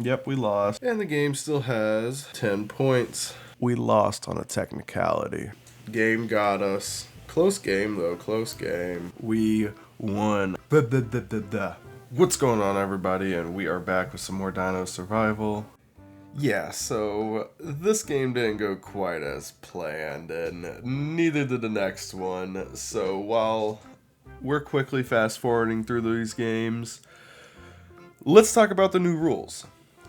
Yep, we lost. And the game still has 10 points. We lost on a technicality. Game got us. Close game, though. Close game. We won. What's going on, everybody? And we are back with some more Dino-Survival. Yeah, so this game didn't go quite as planned, and neither did the next one. So while we're quickly fast-forwarding through these games, let's talk about the new rules.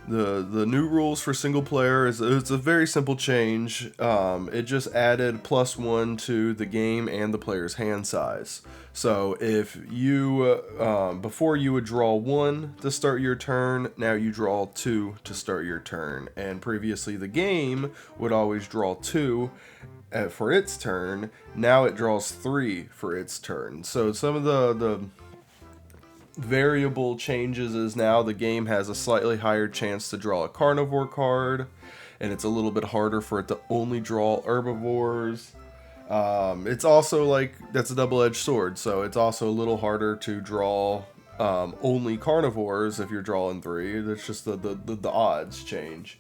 The new rules for single player it's a very simple change. It just added +1 to the game and the player's hand size. So if you before you would draw 1 to start your turn, now you draw 2 to start your turn. And previously the game would always draw 2 for its turn. Now it draws 3 for its turn. So some of the variable changes is now the game has a slightly higher chance to draw a carnivore card, and it's a little bit harder for it to only draw herbivores. It's also like, that's a double-edged sword, so it's also a little harder to draw only carnivores if you're drawing 3. That's just the odds change.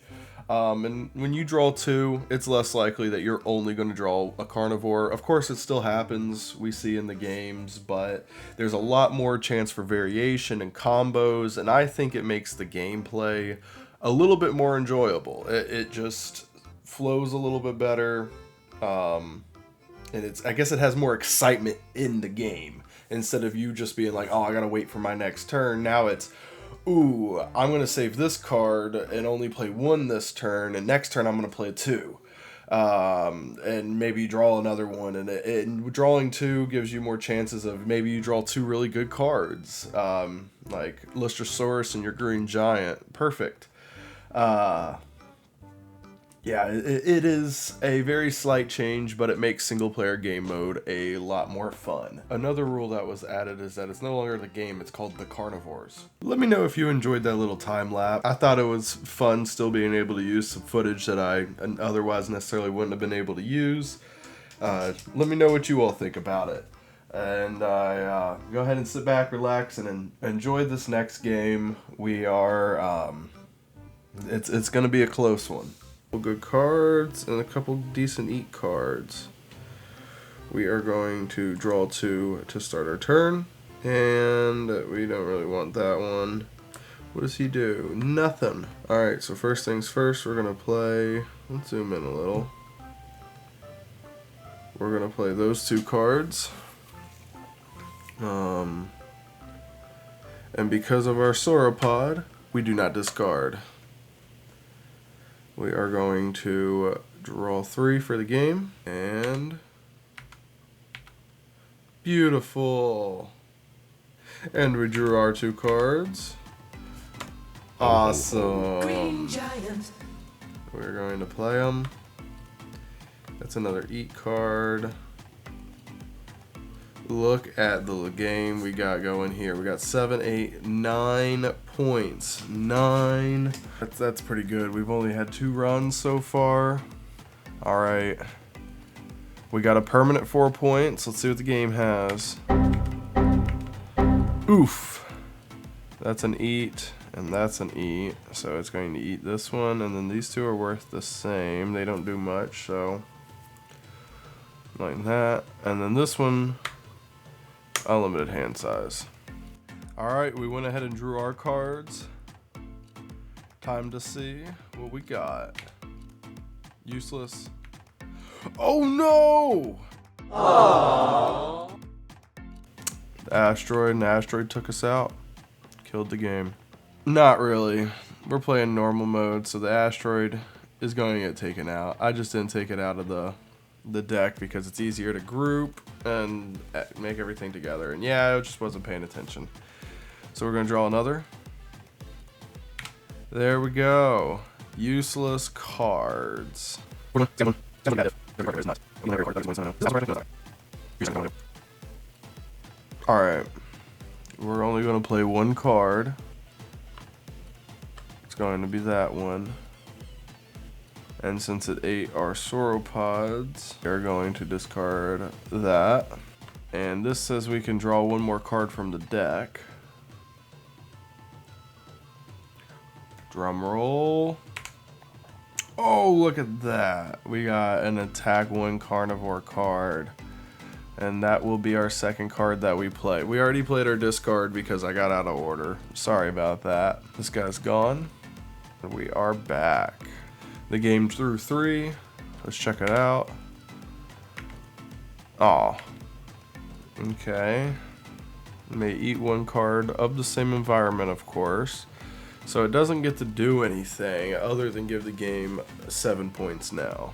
And when you draw 2, it's less likely that you're only going to draw a carnivore. Of course, it still happens, we see in the games, but there's a lot more chance for variation and combos, and I think it makes the gameplay a little bit more enjoyable. It just flows a little bit better, and I guess it has more excitement in the game, instead of you just being like, oh, I gotta wait for my next turn. Now it's, ooh, I'm going to save this card and only play 1 this turn, and next turn I'm going to play 2. And maybe draw another one, and drawing 2 gives you more chances of maybe you draw 2 really good cards, like Lustrosaurus and your Green Giant. Perfect. Yeah, it is a very slight change, but it makes single-player game mode a lot more fun. Another rule that was added is that it's no longer the game, it's called the carnivores. Let me know if you enjoyed that little time lapse. I thought it was fun still being able to use some footage that I otherwise necessarily wouldn't have been able to use. Let me know what you all think about it. And go ahead and sit back, relax, and enjoy this next game. We are, it's going to be a close one. Good cards and a couple decent eat cards. We are going to draw 2 to start our turn, and we don't really want that one. What does he do? Nothing. Alright, so first things first, we're gonna play, let's zoom in a little. We're gonna play those 2 cards. And because of our sauropod, we do not discard. We are going to draw 3 for the game, and beautiful. And we drew our 2 cards. Awesome. Green Giant. We're going to play them. That's another eat card. Look at the game we got going here. We got 7, 8, 9 points. 9. That's pretty good. We've only had 2 runs so far. Alright. We got a permanent 4 points. Let's see what the game has. Oof. That's an eat, and that's an eat. So it's going to eat this one, and then these 2 are worth the same. They don't do much, so like that. And then this one, unlimited hand size. Alright, we went ahead and drew our cards. Time to see what we got. Useless. Oh no! Aww. The asteroid took us out. Killed the game. Not really. We're playing normal mode, so the asteroid is going to get taken out. I just didn't take it out of the deck because it's easier to group and make everything together. And yeah, I just wasn't paying attention. So we're going to draw another. There we go. Useless cards. Alright. We're only going to play 1 card. It's going to be that one. And since it ate our sauropods, we're going to discard that. And this says we can draw 1 more card from the deck. Drum roll. Oh, look at that. We got an attack 1 carnivore card. And that will be our second card that we play. We already played our discard because I got out of order. Sorry about that. This guy's gone. And we are back. The game through 3. Let's check it out. Aw. Okay. May eat 1 card of the same environment, of course. So it doesn't get to do anything other than give the game 7 points now.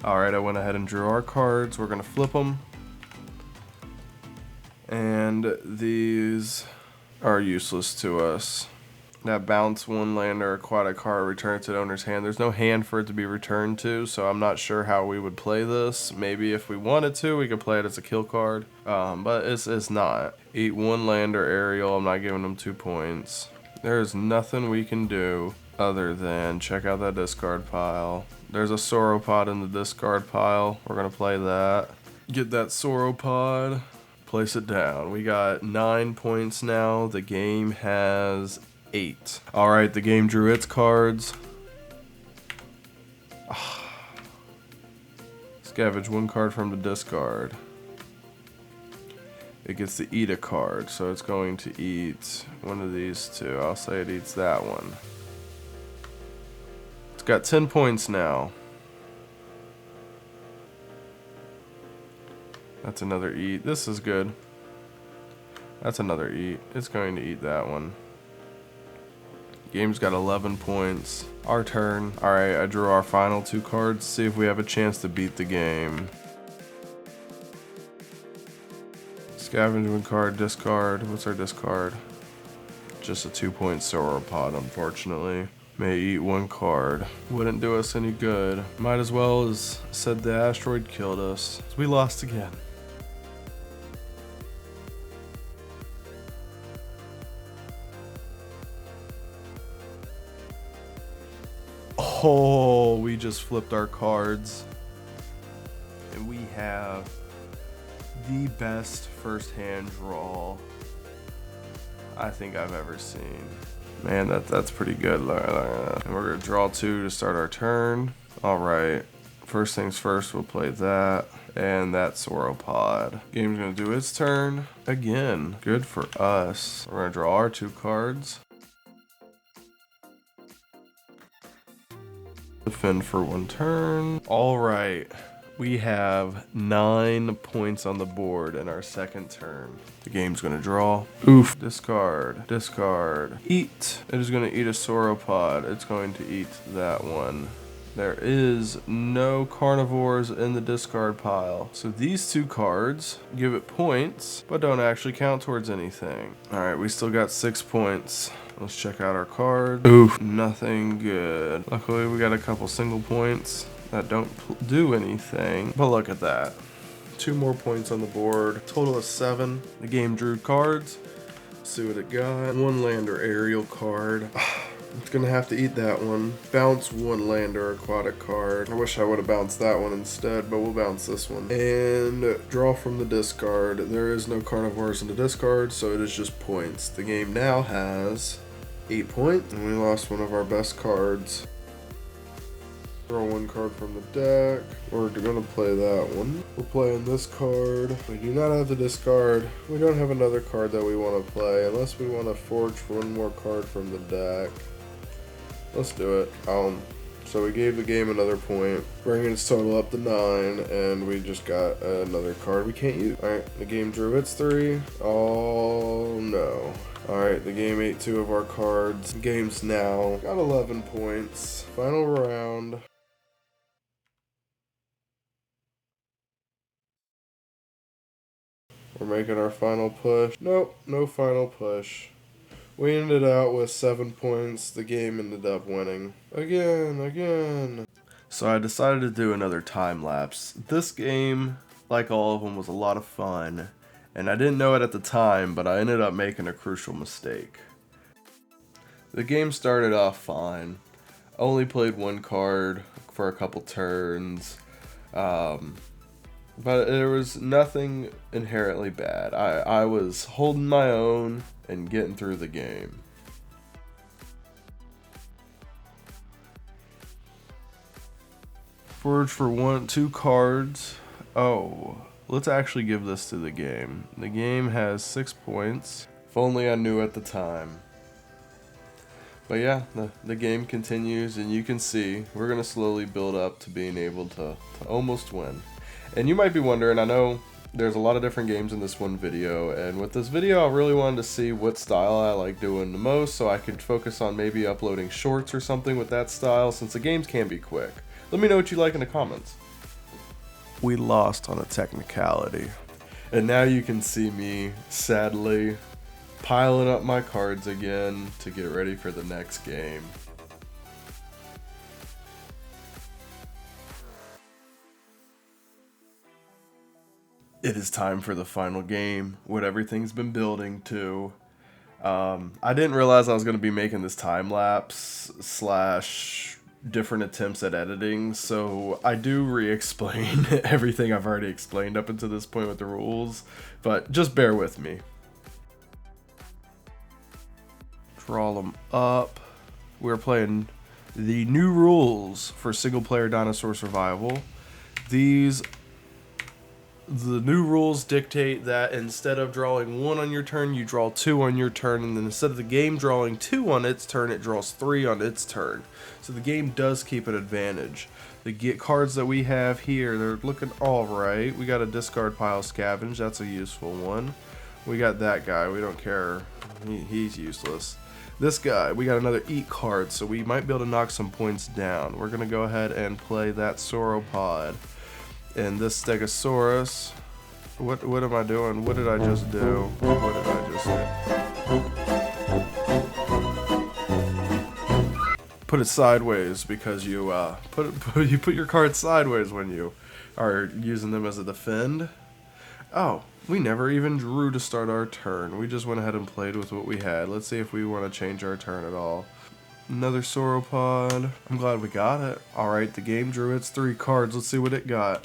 Alright, I went ahead and drew our cards. We're going to flip them. And these are useless to us. That bounce 1 land or aquatic card return to the owner's hand. There's no hand for it to be returned to, so I'm not sure how we would play this. Maybe if we wanted to, we could play it as a kill card. But it's not. Eat 1 land or aerial. I'm not giving them 2 points. There's nothing we can do other than check out that discard pile. There's a sauropod in the discard pile. We're going to play that. Get that sauropod. Place it down. We got 9 points now. The game has 8. Alright, the game drew its cards. Scavenge 1 card from the discard. It gets to eat a card, so it's going to eat one of these 2. I'll say it eats that one. It's got 10 points now. That's another eat. This is good. That's another eat. It's going to eat that one. Game's got 11 points. Our turn. Alright, I drew our final 2 cards. See if we have a chance to beat the game. Scavenge 1 card, discard. What's our discard? Just a 2-point sauropod, unfortunately. May eat 1 card. Wouldn't do us any good. Might as well as said the asteroid killed us. We lost again. Oh, we just flipped our cards. And we have the best first hand draw I think I've ever seen. Man, that's pretty good. And we're gonna draw 2 to start our turn. Alright, first things first, we'll play that and that sauropod. Game's gonna do its turn again. Good for us. We're gonna draw our 2 cards. Defend for 1 turn. Alright. We have 9 points on the board in our second turn. The game's gonna draw. Oof. Discard. Discard. Eat. It is gonna eat a sauropod. It's going to eat that one. There is no carnivores in the discard pile. So these 2 cards give it points, but don't actually count towards anything. Alright, we still got 6 points. Let's check out our cards. Oof. Nothing good. Luckily, we got a couple single points that don't do anything. But look at that. 2 more points on the board. Total of 7. The game drew cards. Let's see what it got. 1 land or aerial card. It's gonna have to eat that one. Bounce 1 land or aquatic card. I wish I would have bounced that one instead, but we'll bounce this one. And draw from the discard. There is no carnivores in the discard, so it is just points. The game now has 8 points, and we lost one of our best cards. Draw 1 card from the deck. We're gonna play that one. We're playing this card. We do not have the discard. We don't have another card that we want to play unless we want to forge 1 more card from the deck. Let's do it. So we gave the game another point, bringing its total up to 9, and we just got another card we can't use. Alright, the game drew its 3. Oh no. Alright, the game ate 2 of our cards. The game's now got 11 points. Final round. We're making our final push. Nope, no final push. We ended out with 7 points. The game ended up winning. Again. So I decided to do another time lapse. This game, like all of them, was a lot of fun. And I didn't know it at the time, but I ended up making a crucial mistake. The game started off fine. I only played 1 card for a couple turns. But there was nothing inherently bad. I was holding my own and getting through the game. Forge for 2 cards. Oh, let's actually give this to the game. The game has 6 points. If only I knew at the time. But yeah, the game continues, and you can see we're going to slowly build up to being able to almost win. And you might be wondering, I know there's a lot of different games in this one video, and with this video I really wanted to see what style I like doing the most so I could focus on maybe uploading shorts or something with that style, since the games can be quick. Let me know what you like in the comments. We lost on a technicality. And now you can see me, sadly, piling up my cards again to get ready for the next game. It is time for the final game, what everything's been building to. I didn't realize I was going to be making this time lapse / different attempts at editing, so I do re-explain everything I've already explained up until this point with the rules, but just bear with me. Draw them up. We're playing the new rules for single-player Dinosaur Survival. The new rules dictate that instead of drawing 1 on your turn, you draw 2 on your turn, and then instead of the game drawing 2 on its turn, it draws 3 on its turn. So the game does keep an advantage. The cards that we have here, they're looking alright. We got a discard pile scavenge, that's a useful one. We got that guy, we don't care, he's useless. This guy, we got another eat card, so we might be able to knock some points down. We're going to go ahead and play that sauropod. And this Stegosaurus, what am I doing? What did I just do? What did I just do? Put it sideways because you put your cards sideways when you are using them as a defend. Oh, we never even drew to start our turn. We just went ahead and played with what we had. Let's see if we want to change our turn at all. Another sauropod. I'm glad we got it. Alright, the game drew its 3 cards. Let's see what it got.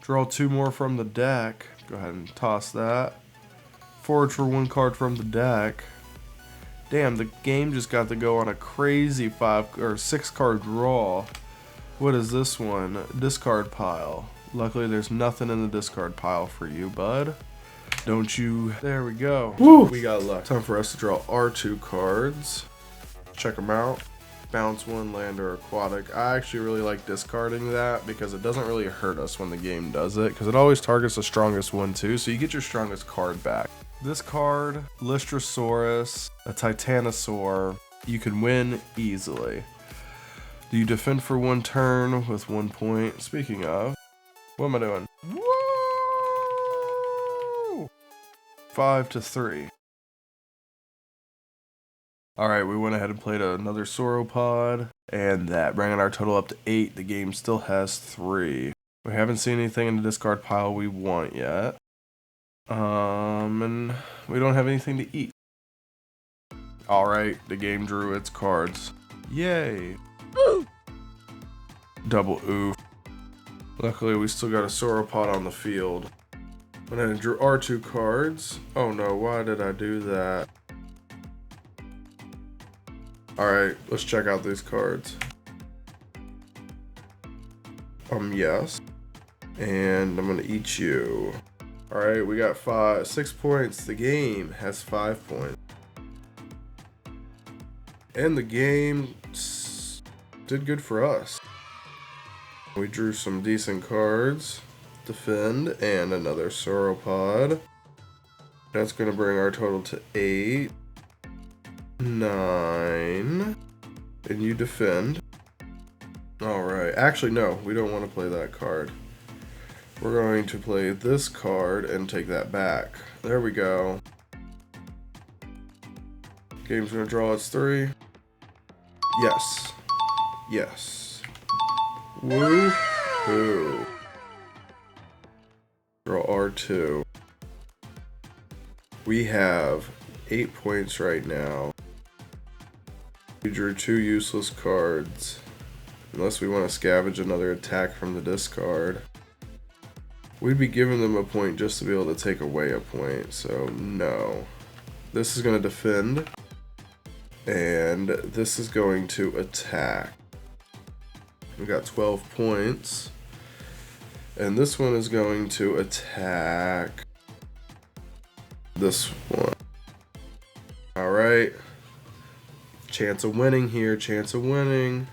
Draw 2 more from the deck. Go ahead and toss that. Forge for 1 card from the deck. Damn, the game just got to go on a crazy 5 or 6 card draw. What is this one? Discard pile. Luckily there's nothing in the discard pile for you, bud. Don't you? There we go. Woo! We got luck. Time for us to draw our 2 cards. Check them out. Bounce 1, land, or aquatic. I actually really like discarding that because it doesn't really hurt us when the game does it, because it always targets the strongest one too, so you get your strongest card back. This card, Lystrosaurus, a Titanosaur, you can win easily. Do you defend for 1 turn with 1 point? Speaking of, what am I doing? Woo! 5-3. Alright, we went ahead and played another sauropod, and that bringing our total up to 8. The game still has 3. We haven't seen anything in the discard pile we want yet. And we don't have anything to eat. Alright, the game drew its cards. Yay! Ooh. Double oof. Luckily, we still got a sauropod on the field. Went ahead and drew our 2 cards. Oh no, why did I do that? Alright, let's check out these cards. Yes. And I'm gonna eat you. Alright, we got 6 points. The game has 5 points. And the game did good for us. We drew some decent cards. Defend and another sauropod. That's gonna bring our total to 8. 9. And you defend. Alright, actually no, we don't want to play that card. We're going to play this card and take that back. There we go. Game's gonna draw its 3. Yes. Yes. Woo-hoo. Draw R2. We have 8 points right now. We drew 2 useless cards. Unless we want to scavenge another attack from the discard. We'd be giving them a point just to be able to take away a point, so no. This is going to defend. And this is going to attack. We got 12 points. And this one is going to attack this one. Alright. Chance of winning here, chance of winning.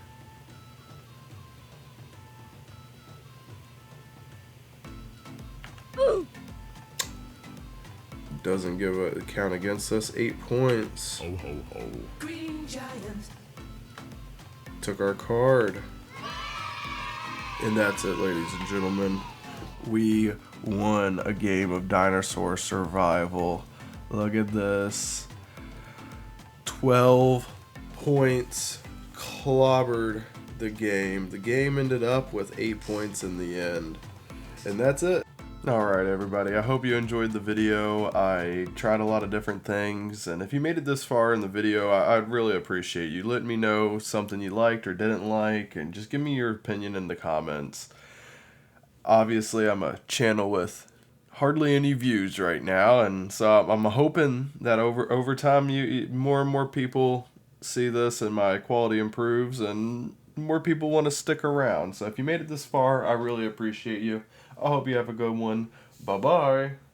Doesn't give a count against us. 8 points. Ho ho ho. Green giant. Took our card. And that's it, ladies and gentlemen. We won a game of Dinosaur Survival. Look at this. 12 points. Clobbered the game. The game ended up with 8 points in the end. And that's it. Alright everybody, I hope you enjoyed the video. I tried a lot of different things, and if you made it this far in the video, I'd really appreciate you letting me know something you liked or didn't like, and just give me your opinion in the comments. Obviously, I'm a channel with hardly any views right now, and so I'm hoping that over time more and more people see this and my quality improves, and more people want to stick around. So if you made it this far, I really appreciate you. I hope you have a good one. Bye-bye.